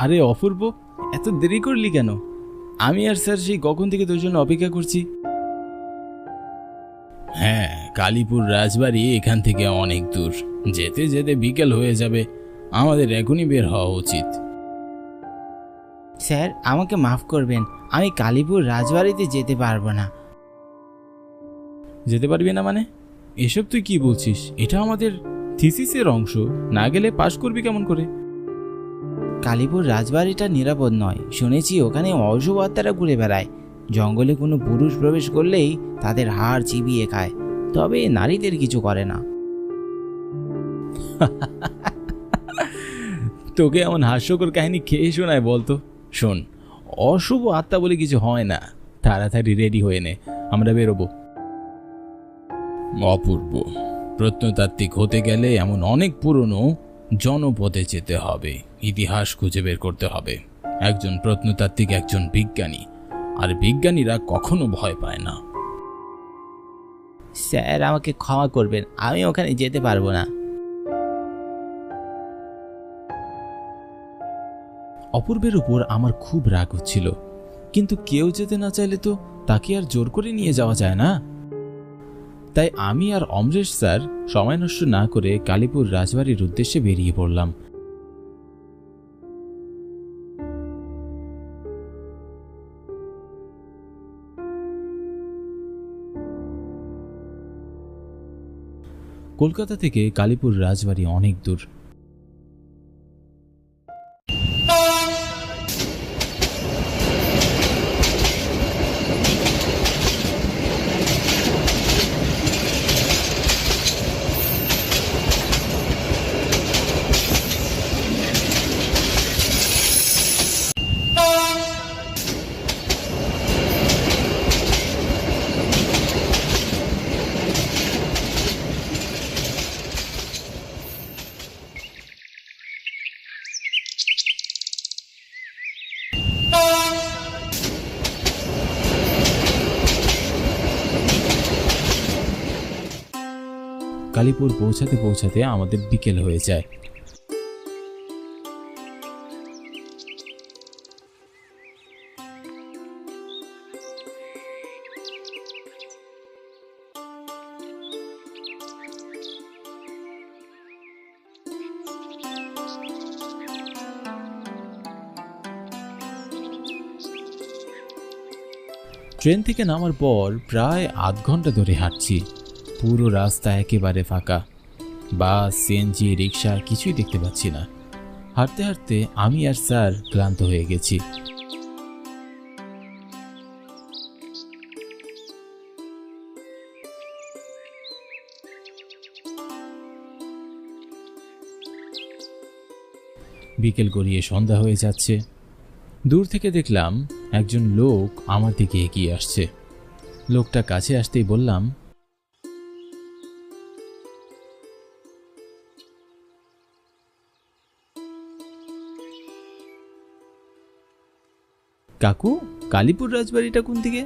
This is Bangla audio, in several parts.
আরে অপূর্ব, এত দেরি করলি কেন? আমি আর স্যার সেই কখন থেকে তোর জন্য অপেক্ষা করছি। হ্যাঁ, কালীপুর রাজবাড়ি এখান থেকে অনেক দূর, যেতে যেতে বিকেল হয়ে যাবে। আমাদের এখনই বের হওয়া উচিত। স্যার, আমাকে মাফ করবেন, আমি কালীপুর রাজবাড়িতে যেতে পারবো না। যেতে পারবি না মানে? এসব তুই কি বলছিস? এটা আমাদের থিসিসের অংশ, না গেলে পাশ করবি কেমন করে? কালীপুর রাজবাড়িটা নিরাপদ নয়, শুনেছি ওখানে অশুভ আত্মারা ঘুরে বেড়ায়। জঙ্গলে কোনো পুরুষ প্রবেশ করলেই তাদের হাড় চিবিয়ে খায়, তবে নারীদের কিছু করে না। তোকে এমন হাস্যকর কাহিনী খেয়ে শোনায় বলতো? শোন, অশুভ আত্মা বলে কিছু হয় না। তাড়াতাড়ি রেডি হয়ে নে, আমরা বেরোবো। অপূর্ব, প্রত্নতাত্ত্বিক হতে গেলে এমন অনেক পুরনো জনপদে যেতে হবে, ইতিহাস খুঁজে বের করতে হবে। একজন প্রত্নতাত্ত্বিক একজন বিজ্ঞানী, আর বিজ্ঞানীরা কখনো ভয় পায় না। স্যার, আমাকে ক্ষমা করবেন, আমি ওখানে যেতে পারবো না। অপূর্বের উপর আমার খুব রাগ হচ্ছিল, কিন্তু কেউ যেতে না চাইলে তো তাকে আর জোর করে নিয়ে যাওয়া যায় না। তাই আমি আর অমরেশ স্যার সময় নষ্ট না করে কালীপুর রাজবাড়ির উদ্দেশ্যে বেরিয়ে পড়লাম। কলকাতা থেকে কালীপুর রাজবাড়ি অনেক দূর। কালীপুর পৌঁছাতে পৌঁছাতে আমাদের বিকেল হয়ে যায়। ট্রেন থেকে নামার পর প্রায় আধ ঘন্টা ধরে হাঁটছি। পুরো রাস্তা একেবারে ফাঁকা, বাস, সিএনজি, রিক্সা কিছুই দেখতে পাচ্ছি না। হাঁটতে হাঁটতে আমি আর স্যার ক্লান্ত হয়ে গেছি। বিকেল গড়িয়ে সন্ধ্যা হয়ে যাচ্ছে। দূর থেকে দেখলাম একজন লোক আমার দিকে এগিয়ে আসছে। লোকটা কাছে আসতেই বললাম, কাকু, কালীপুর রাজবাড়িটা কোন দিকে?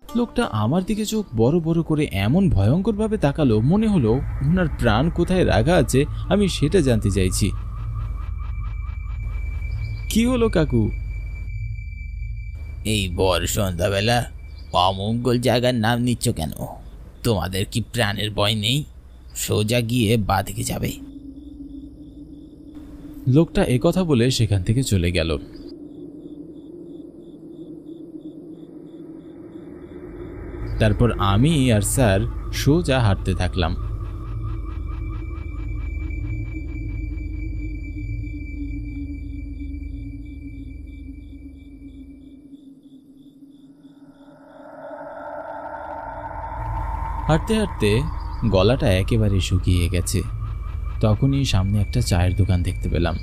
লোকটা আমার দিকে চোখ বড় বড় করে এমন ভয়ঙ্কর ভাবে তাকালো, মনে হলো ওনার প্রাণ কোথায় রাখা আছে আমি সেটা জানতে চাইছি। কি হলো কাকু? এই বর সন্ধ্যাবেলা অমঙ্গল জায়গার নাম নিচ্ছ কেন? তোমাদের কি প্রাণের ভয় নেই? সোজা গিয়ে বাঁদিকে যাবে। লোকটা একথা বলে সেখান থেকে চলে গেল। তারপর আমি আর স্যার সোজা হাঁটতে থাকলাম। হাঁটতে হাঁটতে গলাটা একেবারে শুকিয়ে গেছে। তখনই সামনে একটা চায়ের দোকান দেখতে পেলাম।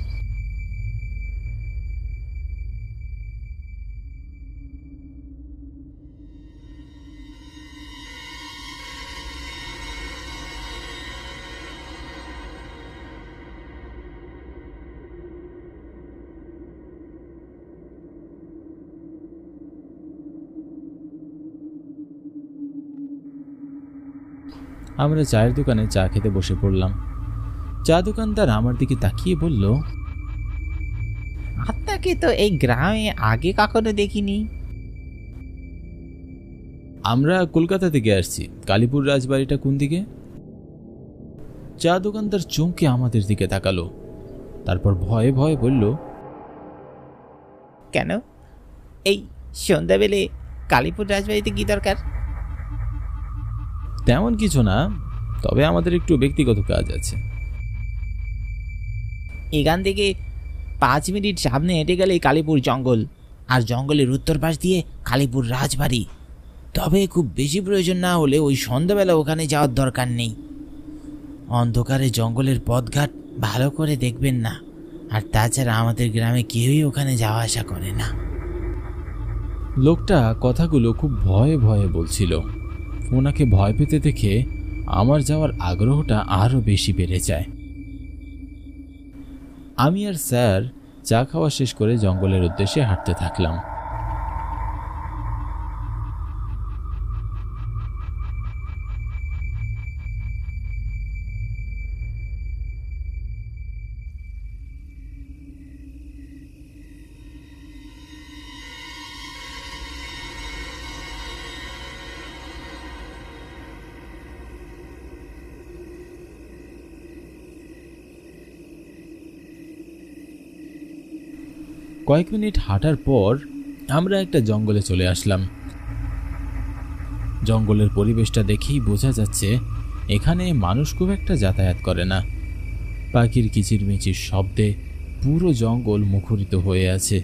আমরা চায়ের দোকানে চা খেতে বসে পড়লাম। চা দোকানদার আমার দিকে তাকিয়ে বলল, আপনাকে তো এই গ্রামে আগে কখনো দেখিনি। আমরা কলকাতা থেকে আসছি। কালীপুর রাজবাড়িটা কোন দিকে? চা দোকানদার চমকে আমাদের দিকে তাকালো, তারপর ভয়ে ভয়ে বলল, কেন, এই সন্ধ্যাবেলে কালীপুর রাজবাড়িতে কি দরকার? তেমন কিছু না, তবে আমাদের একটু ব্যক্তিগত কাজ আছে। এখান থেকে 5 মিনিট সামনে হেঁটে গেলেই কালীপুর জঙ্গল, আর জঙ্গলের উত্তর পাশ দিয়ে কালীপুর রাজবাড়ি। তবে খুব বেশি প্রয়োজন না হলে ওই সন্ধ্যাবেলা ওখানে যাওয়ার দরকার নেই। অন্ধকারে জঙ্গলের পথঘাট ভালো করে দেখবেন না, আর তাছাড়া আমাদের গ্রামে কেউই ওখানে যাওয়া আসা করে না। লোকটা কথাগুলো খুব ভয়ে ভয়ে বলছিল। ওনাকে ভয় পেতে দেখে আমার যাওয়ার আগ্রহটা আরও বেশি বেড়ে যায়। আমি আর স্যার চা খাওয়া শেষ করে জঙ্গলের উদ্দেশ্যে হাঁটতে থাকলাম। কয়েক মিনিট হাঁটার পর আমরা একটা জঙ্গলে চলে আসলাম। জঙ্গলের পরিবেশটা দেখেই বোঝা যাচ্ছে এখানে মানুষ খুব একটা যাতায়াত করে না। পাখির কিচিরমিচির শব্দে পুরো জঙ্গল মুখরিত হয়ে আছে।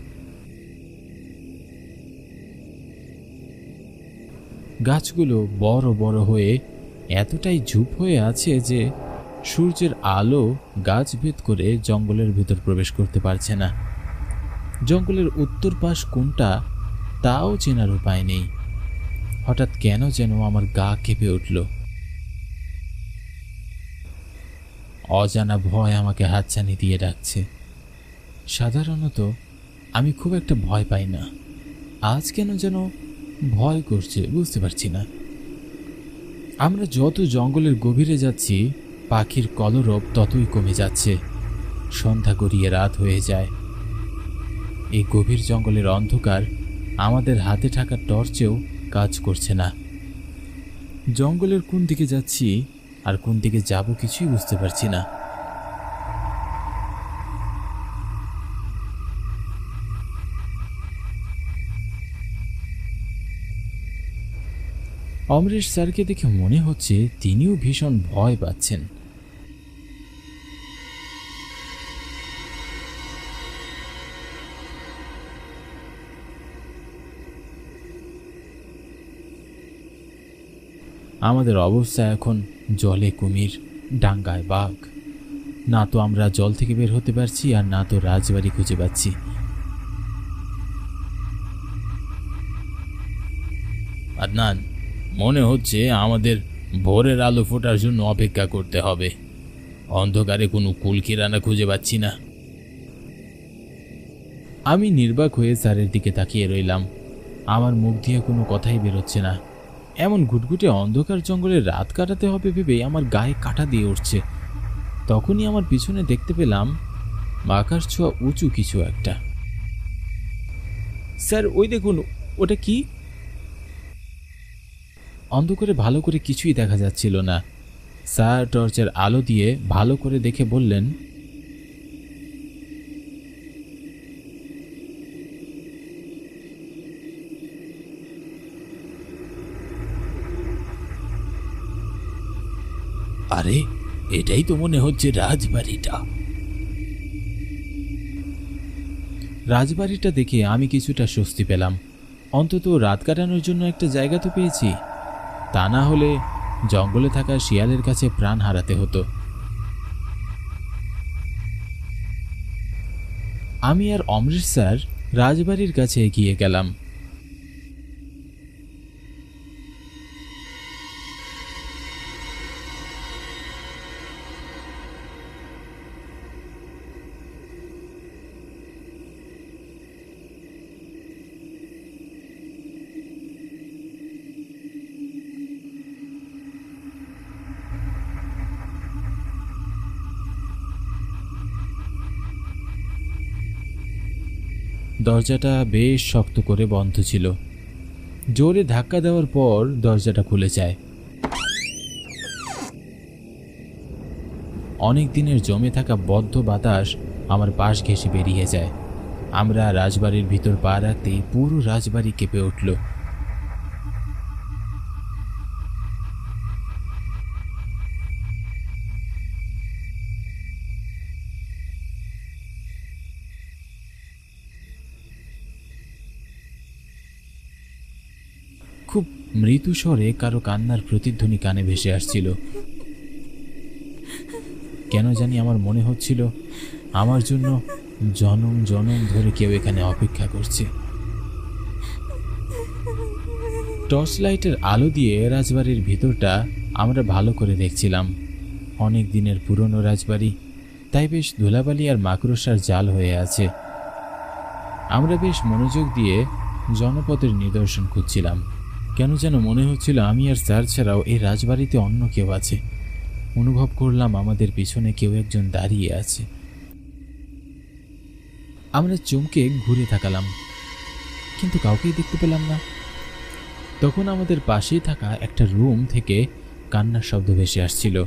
গাছগুলো বড় বড় হয়ে এতটাই ঝুপ হয়ে আছে যে সূর্যের আলো গাছ ভেদ করে জঙ্গলের ভিতর প্রবেশ করতে পারছে না। জঙ্গলের উত্তর পাশ কোনটা তাও চেনার উপায় নেই। হঠাৎ কেন যেন আমার গা কেঁপে উঠল। অজানা ভয় আমাকে হাতছানি দিয়ে ডাকছে। সাধারণত আমি খুব একটা ভয় পাই না, আজ কেন যেন ভয় করছে, বুঝতে পারছি না। আমরা যত জঙ্গলের গভীরে যাচ্ছি পাখির কলরব ততই কমে যাচ্ছে। সন্ধ্যা গড়িয়ে রাত হয়ে যায়। এই গভীর জঙ্গলের অন্ধকার আমাদের হাতে থাকা টর্চেও কাজ করছে না। জঙ্গলের কোন দিকে যাচ্ছি আর কোন দিকে যাব কিছুই বুঝতে পারছি না। অমরেশ স্যারকে দেখে মনে হচ্ছে তিনিও ভীষণ ভয় পাচ্ছেন। আমাদের অবস্থা এখন জলে কুমির, ডাঙ্গায় বাঘ। না তো আমরা জল থেকে বের হতে পারছি আর না তো রাজবাড়ি খুঁজে পাচ্ছি। আদনান, মনে হচ্ছে আমাদের ভোরের আলো ফোটার জন্য অপেক্ষা করতে হবে। অন্ধকারে কোনো কুলকিরানা খুঁজে পাচ্ছি না। আমি নির্বাক হয়ে স্যারের দিকে তাকিয়ে রইলাম। আমার মুখ দিয়ে কোনো কথাই বেরোচ্ছে না। এমন ঘুটঘুটে অন্ধকার জঙ্গলে রাত কাটাতে হবে ভেবে আমার গায়ে কাঁটা দিয়ে উঠছে। তখনই আমার পিছনে দেখতে পেলাম আকাশ ছোঁয়া উঁচু কিছু একটা। স্যার, ওই দেখুন, ওটা কি? অন্ধকারে ভালো করে কিছুই দেখা যাচ্ছিল না। স্যার টর্চের আলো দিয়ে ভালো করে দেখে বললেন, আরে, এটাই তো মনে হচ্ছে রাজবাড়িটা। রাজবাড়িটা দেখে আমি কিছুটা স্বস্তি পেলাম। অন্তত রাত কাটানোর জন্য একটা জায়গা তো পেয়েছি। তা না হলে জঙ্গলে থাকা শিয়ালের কাছে প্রাণ হারাতে হতো। আমি আর অমরেশ স্যার রাজবাড়ির কাছে এগিয়ে গেলাম। দরজাটা বেশ শক্ত করে বন্ধ ছিল। জোরে ধাক্কা দেওয়ার পর দরজাটা খুলে যায়। অনেক দিনের জমে থাকা বদ্ধ বাতাস আমার পাশ ঘেঁষে বেরিয়ে যায়। আমরা রাজবাড়ির ভিতর পা রাখতেই পুরো রাজবাড়ি কেঁপে উঠল। খুব মৃদু স্বরে কারো কান্নার প্রতিধ্বনি কানে ভেসে আসছিল। কেন জানি আমার মনে হচ্ছিল আমার জন্য জনম জনম ধরে কেউ এখানে অপেক্ষা করছে। টর্চ লাইটের আলো দিয়ে রাজবাড়ির ভিতরটা আমরা ভালো করে দেখছিলাম। অনেক দিনের পুরনো রাজবাড়ি, তাই বেশ ধুলাবালি আর মাকড়সার জাল হয়ে আছে। আমরা বেশ মনোযোগ দিয়ে জনপদের নিদর্শন খুঁজছিলাম। কেন যেন মনে হচ্ছিল আমি আর স্যার ছাড়াও এই রাজবাড়িতে অন্য কেউ আছে। অনুভব করলাম আমাদের পিছনে কেউ একজন দাঁড়িয়ে আছে। আমরা চমকে ঘুরে তাকালাম, কিন্তু কাউকেই দেখতে পেলাম না। তখন আমাদের পাশেই থাকা একটা রুম থেকে কান্নার শব্দ ভেসে আসছিল।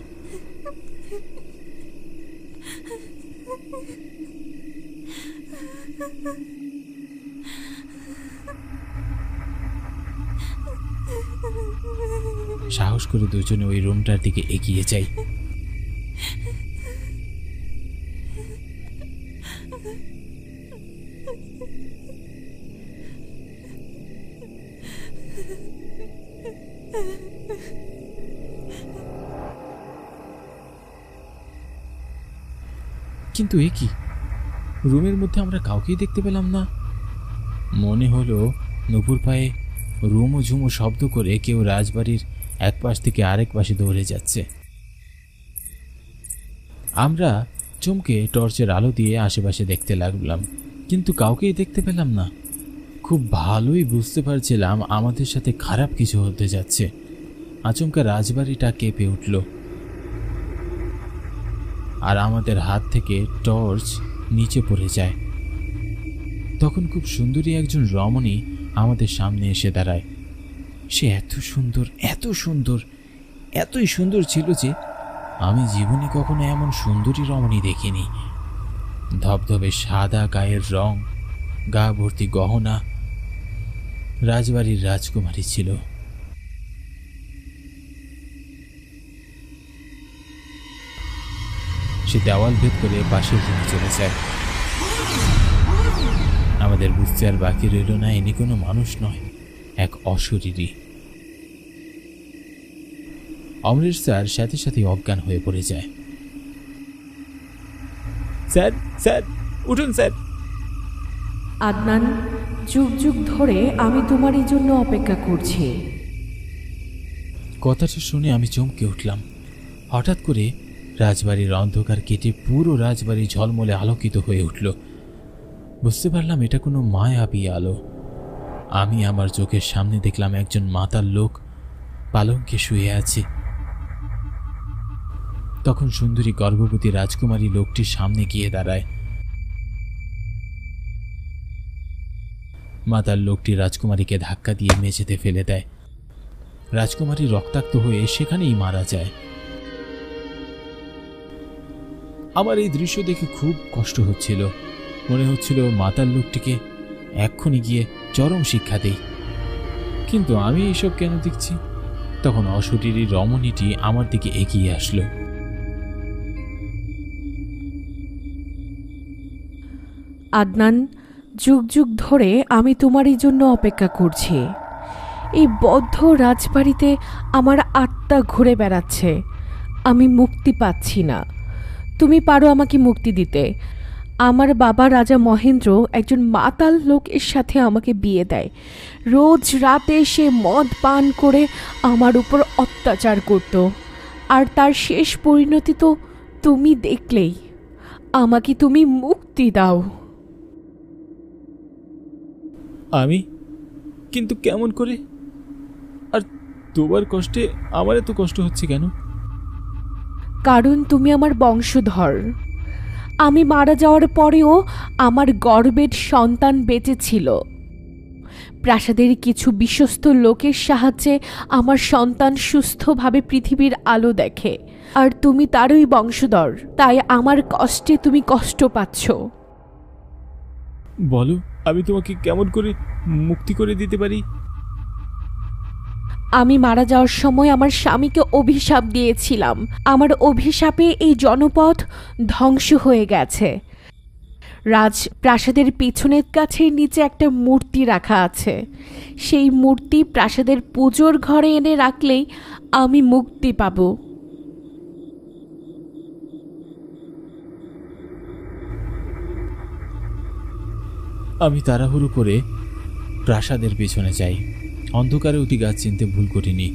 সাহস করে দুজনে ওই রুমটার দিকে এগিয়ে যাই। কিন্তু এ কি, রুমের মধ্যে আমরা কাউকেই দেখতে পেলাম না। মনে হলো নুপুর পায়ে রুমো ঝুমো শব্দ করে কেউ রাজবাড়ির এক পাশ থেকে আরেক পাশে দৌড়ে যাচ্ছে। আমরা চমকে টর্চের আলো দিয়ে আশেপাশে দেখতে লাগলাম, কিন্তু কাউকেই দেখতে পেলাম না। খুব ভালোই বুঝতে পারছিলাম আমাদের সাথে খারাপ কিছু হতে যাচ্ছে। আচমকা রাজবাড়িটা কেঁপে উঠল, আর আমাদের হাত থেকে টর্চ নিচে পড়ে যায়। তখন খুব সুন্দরী একজন রমণী আমাদের সামনে এসে দাঁড়ায়। সে এত সুন্দর, এত সুন্দর, এতই সুন্দর ছিল যে আমি জীবনে কখনো এমন সুন্দরী রমণী দেখিনি। ধবধবে সাদা গায়ের রং, গা ভর্তি গহনা, রাজবাড়ির রাজকুমারী ছিল। সে দেওয়াল ভেদ করে পাশের রুমে চলে যায়। আমাদের বুঝতে আর বাকি রইল না, ইনি কোনো মানুষ নয়, এক অশরীরী। অমরেশ স্যার সাথে সাথে অজ্ঞান হয়ে পড়ে যায়। স্যার, স্যার উঠুন স্যার। আদনান, যুগ যুগ ধরে আমি তোমারই জন্য অপেক্ষা করছি। কথাটা শুনে আমি চমকে উঠলাম। হঠাৎ করে রাজবাড়ির অন্ধকার কেটে পুরো রাজবাড়ি ঝলমলে আলোকিত হয়ে উঠল। বুঝতে পারলাম এটা কোনো মায়াবী আলো। আমি আমার চোখের সামনে দেখলাম একজন মাতাল লোক পালঙ্কে শুয়ে আছে। তখন সুন্দরী গর্ভবতী রাজকুমারী লোকটির সামনে গিয়ে দাঁড়ায়। মাতাল লোকটি রাজকুমারীকে ধাক্কা দিয়ে মেঝেতে ফেলে দেয়। রাজকুমারী রক্তাক্ত হয়ে সেখানেই মারা যায়। আমার এই দৃশ্য দেখে খুব কষ্ট হচ্ছিল। মনে হচ্ছিল মাতাল লোকটিকে এক্ষুনি গিয়ে চরম শিক্ষা দেই, কিন্তু আমি এইসব কেন দেখছি? তখন অশরীরী রমণীটি আমার দিকে এগিয়ে আসলো। আদনান, যুগ যুগ ধরে আমি তোমারই জন্য অপেক্ষা করছি। এই বদ্ধ রাজবাড়িতে আমার আত্মা ঘুরে বেড়াচ্ছে, আমি মুক্তি পাচ্ছি না। তুমি পারো আমাকে মুক্তি দিতে। আমার বাবা রাজা মহেন্দ্র একজন মাতাল লোকের সাথে আমাকে বিয়ে দেয়। রোজ রাতে সে মদ পান করে আমার উপর অত্যাচার করত, আর তার শেষ পরিণতি তো তুমি দেখলেই। আমাকে তুমি মুক্তি দাও। আমি? কিন্তু কেমন করে? আর তোমার কষ্টে আমার এত কষ্ট হচ্ছে কেন? কারণ তুমি আমার বংশধর। আমি মারা যাওয়ার পরেও আমার গর্ভের সন্তান বেঁচে ছিল। প্রাসাদের কিছু বিশ্বস্ত লোকের সাহায্যে আমার সন্তান সুস্থভাবে পৃথিবীর আলো দেখে, আর তুমি তারই বংশধর, তাই আমার কষ্টে তুমি কষ্ট পাচ্ছ। বলো, আমি তোমাকে কেমন করে মুক্তি করে দিতে পারি? আমি মারা যাওয়ার সময় আমার স্বামীকে অভিশাপ দিয়েছিলাম। আমার অভিশাপে এই জনপদ ধ্বংস হয়ে গেছে। রাজপ্রাসাদের পিছনের গাছের নিচে একটা মূর্তি রাখা আছে। সেই মূর্তি প্রাসাদের পুজোর ঘরে এনে রাখলেই আমি মুক্তি পাব। আমি তাড়াহুড়ো করে প্রাসাদের পিছনে যাই। অন্ধকারে অতি গাছ চিনতে ভুল করিনি।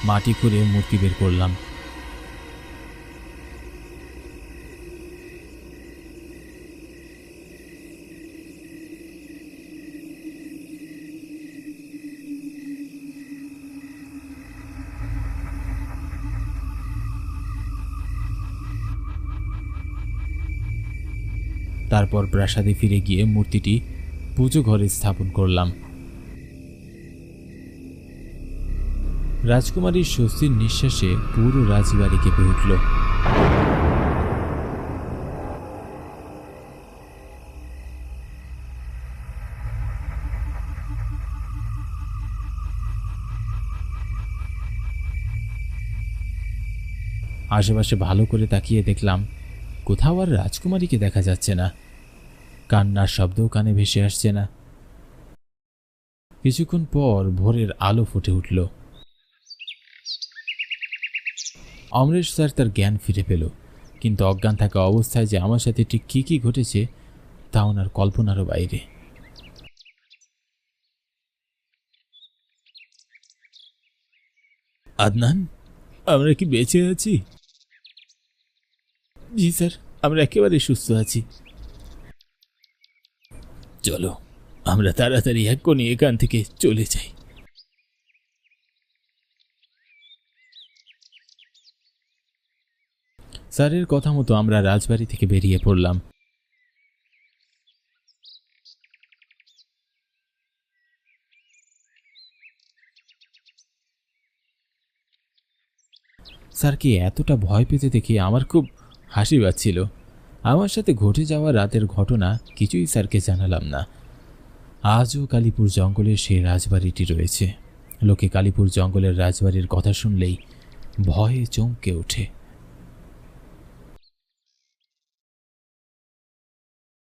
মাটি করে মূর্তি বের করলাম। তারপর প্রাসাদে ফিরে গিয়ে মূর্তিটি পুজো ঘরে স্থাপন করলাম। রাজকুমারীর স্বস্তির নিঃশ্বাসে পুরো রাজবাড়ি কেঁপে উঠল। আশেপাশে ভালো করে তাকিয়ে দেখলাম কোথাও আর রাজকুমারীকে দেখা যাচ্ছে না। কান্নার শব্দও কানে ভেসে আসছে না। কিছুক্ষণ পর ভোরের আলো ফুটে উঠল। অমরেশ স্যার তার জ্ঞান ফিরে পেল, কিন্তু অজ্ঞান থাকা অবস্থায় যে আমার সাথে ঠিক কী কী ঘটেছে তা ওনার কল্পনারও বাইরে। আদনান, আমরা কি বেঁচে আছি? জি স্যার, আমরা একেবারে সুস্থ আছি। চলো আমরা তাড়াতাড়ি এক্ষুনি এখান থেকে চলে যাই। স্যারের কথা মতো আমরা রাজবাড়ি থেকে বেরিয়ে পড়লাম। স্যারকে এতটা ভয় পেতে দেখে আমার খুব হাসি পাচ্ছিল। আমার সাথে ঘটে যাওয়া রাতের ঘটনা কিছুই স্যারকে জানালাম না। আজও কালীপুর জঙ্গলের সেই রাজবাড়িটি রয়েছে। লোকে কালীপুর জঙ্গলের রাজবাড়ির কথা শুনলেই ভয়ে চমকে ওঠে।